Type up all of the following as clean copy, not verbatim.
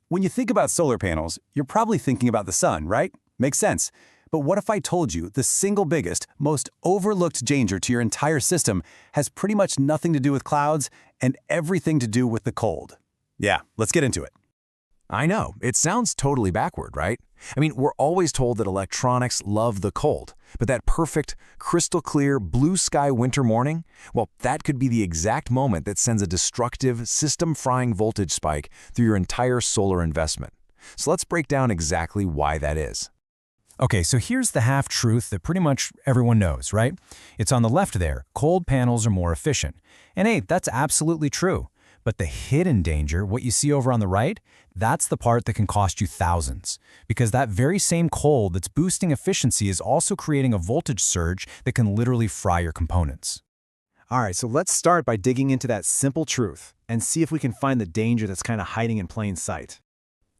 When you think about solar panels, you're probably thinking about the sun, right? Makes sense. But what if I told you the single biggest, most overlooked danger to your entire system has pretty much nothing to do with clouds and everything to do with the cold? Yeah, let's get into it. I know, it sounds totally backward, right? I mean, we're always told that electronics love the cold, but that perfect, crystal clear, blue sky winter morning, well, that could be the exact moment that sends a destructive, system-frying voltage spike through your entire solar investment. So let's break down exactly why that is. Okay, so here's the half-truth that pretty much everyone knows, right? It's on the left there, cold panels are more efficient. And hey, that's absolutely true. But the hidden danger, what you see over on the right, that's the part that can cost you thousands. Because that very same cold that's boosting efficiency is also creating a voltage surge that can literally fry your components. All right, so let's start by digging into that simple truth and see if we can find the danger that's kind of hiding in plain sight.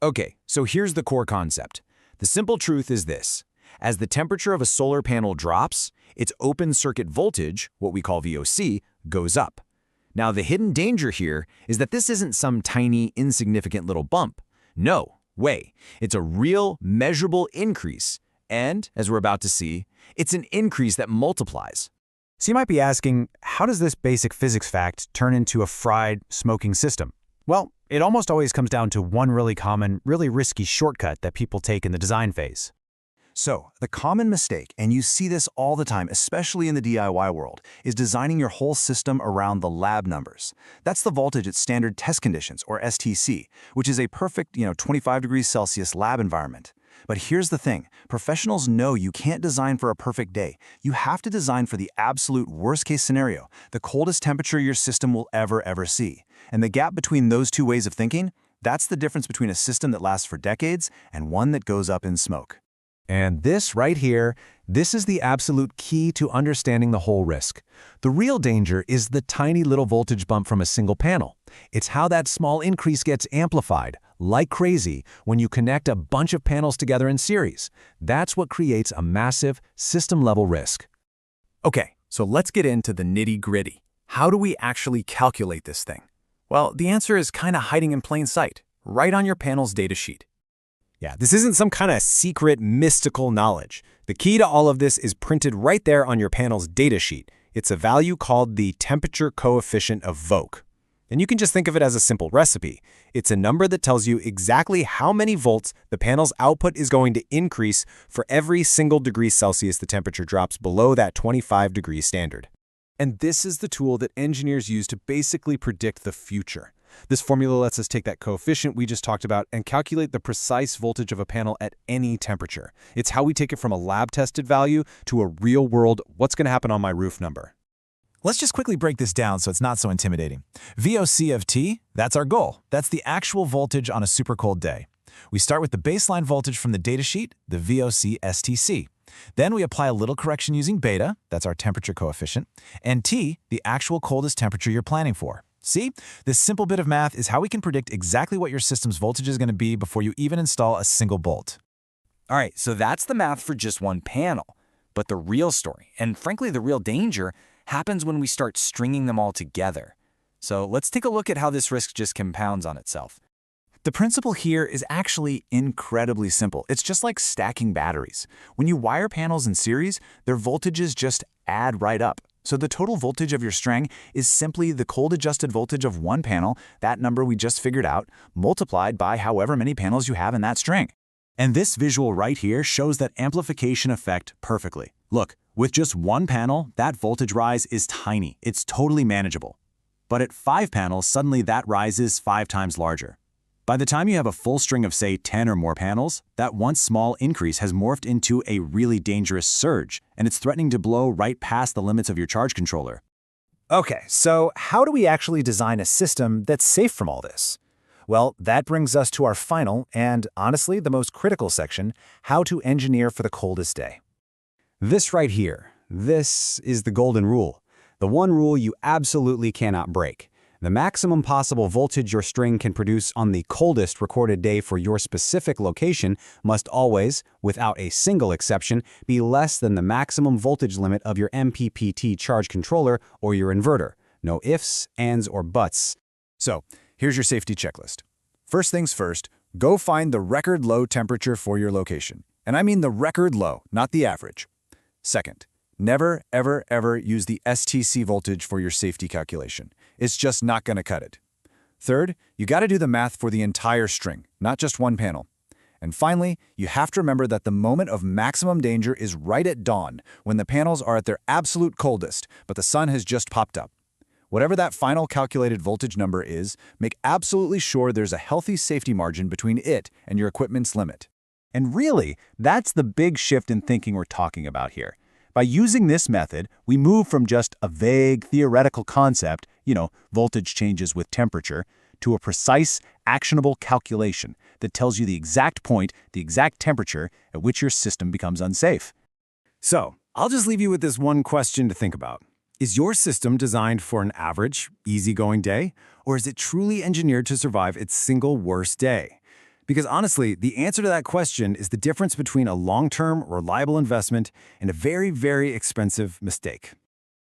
Okay, so here's the core concept. The simple truth is this. As the temperature of a solar panel drops, its open circuit voltage, what we call VOC, goes up. Now, the hidden danger here is that this isn't some tiny, insignificant little bump. No way. It's a real, measurable increase. And, as we're about to see, it's an increase that multiplies. So you might be asking, how does this basic physics fact turn into a fried, smoking system? Well, it almost always comes down to one really common, really risky shortcut that people take in the design phase. So, the common mistake, and you see this all the time, especially in the DIY world, is designing your whole system around the lab numbers. That's the voltage at standard test conditions, or STC, which is a perfect, 25 degrees Celsius lab environment. But here's the thing, professionals know you can't design for a perfect day. You have to design for the absolute worst-case scenario, the coldest temperature your system will ever see. And the gap between those two ways of thinking, that's the difference between a system that lasts for decades and one that goes up in smoke. And this right here, this is the absolute key to understanding the whole risk. The real danger is the tiny little voltage bump from a single panel. It's how that small increase gets amplified, like crazy, when you connect a bunch of panels together in series. That's what creates a massive system-level risk. Okay, so let's get into the nitty-gritty. How do we actually calculate this thing? Well, the answer is kind of hiding in plain sight, right on your panel's datasheet. Yeah, this isn't some kind of secret, mystical knowledge. The key to all of this is printed right there on your panel's datasheet. It's a value called the temperature coefficient of VOC. And you can just think of it as a simple recipe. It's a number that tells you exactly how many volts the panel's output is going to increase for every single degree Celsius the temperature drops below that 25-degree standard. And this is the tool that engineers use to basically predict the future. This formula lets us take that coefficient we just talked about and calculate the precise voltage of a panel at any temperature. It's how we take it from a lab-tested value to a real-world, what's going to happen on my roof number. Let's just quickly break this down so it's not so intimidating. VOC of T, that's our goal. That's the actual voltage on a super cold day. We start with the baseline voltage from the datasheet, the VOC STC. Then we apply a little correction using beta, that's our temperature coefficient, and T, the actual coldest temperature you're planning for. See, this simple bit of math is how we can predict exactly what your system's voltage is going to be before you even install a single bolt. All right, so that's the math for just one panel. But the real story, and frankly the real danger, happens when we start stringing them all together. So let's take a look at how this risk just compounds on itself. The principle here is actually incredibly simple. It's just like stacking batteries. When you wire panels in series, their voltages just add right up. So the total voltage of your string is simply the cold-adjusted voltage of one panel, that number we just figured out, multiplied by however many panels you have in that string. And this visual right here shows that amplification effect perfectly. Look, with just one panel, that voltage rise is tiny. It's totally manageable. But at 5 panels, suddenly that rise is 5 times larger. By the time you have a full string of, say, 10 or more panels, that once small increase has morphed into a really dangerous surge, and it's threatening to blow right past the limits of your charge controller. Okay, so how do we actually design a system that's safe from all this? Well, that brings us to our final and, honestly, the most critical section, how to engineer for the coldest day. This right here, this is the golden rule. The one rule you absolutely cannot break. The maximum possible voltage your string can produce on the coldest recorded day for your specific location must always, without a single exception, be less than the maximum voltage limit of your MPPT charge controller or your inverter. No ifs, ands, or buts. So, here's your safety checklist. First things first, go find the record low temperature for your location. And I mean the record low, not the average. Second, never, ever, ever use the STC voltage for your safety calculation. It's just not going to cut it. Third, you got to do the math for the entire string, not just one panel. And finally, you have to remember that the moment of maximum danger is right at dawn, when the panels are at their absolute coldest, but the sun has just popped up. Whatever that final calculated voltage number is, make absolutely sure there's a healthy safety margin between it and your equipment's limit. And really, that's the big shift in thinking we're talking about here. By using this method, we move from just a vague theoretical concept, voltage changes with temperature, to a precise, actionable calculation that tells you the exact point, the exact temperature at which your system becomes unsafe. So, I'll just leave you with this one question to think about. Is your system designed for an average, easygoing day, or is it truly engineered to survive its single worst day? Because honestly, the answer to that question is the difference between a long-term, reliable investment and a very, very expensive mistake.